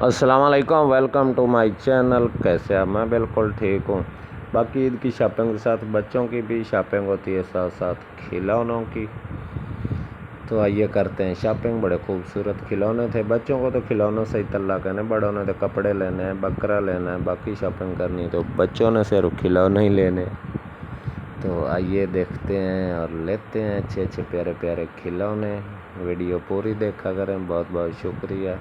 अस्सलाम वालेकुम, welcome to my channel. कैसे हैं? मैं बिल्कुल ठीक हूँ। बाकी ईद की शॉपिंग के साथ बच्चों की भी शॉपिंग होती है, साथ साथ खिलौनों की। तो आइए करते हैं शॉपिंग। बड़े खूबसूरत खिलौने थे। बच्चों को तो खिलौनों से ही तल्ला करने, बड़ों ने तो कपड़े लेने हैं, बकरा लेना है, बाकी शॉपिंग करनी तो बच्चों ने सिर्फ खिलौने ही लेने। तो आइए देखते हैं और लेते हैं अच्छे अच्छे प्यारे प्यारे खिलौने। वीडियो पूरी देखा करें। बहुत बहुत शुक्रिया।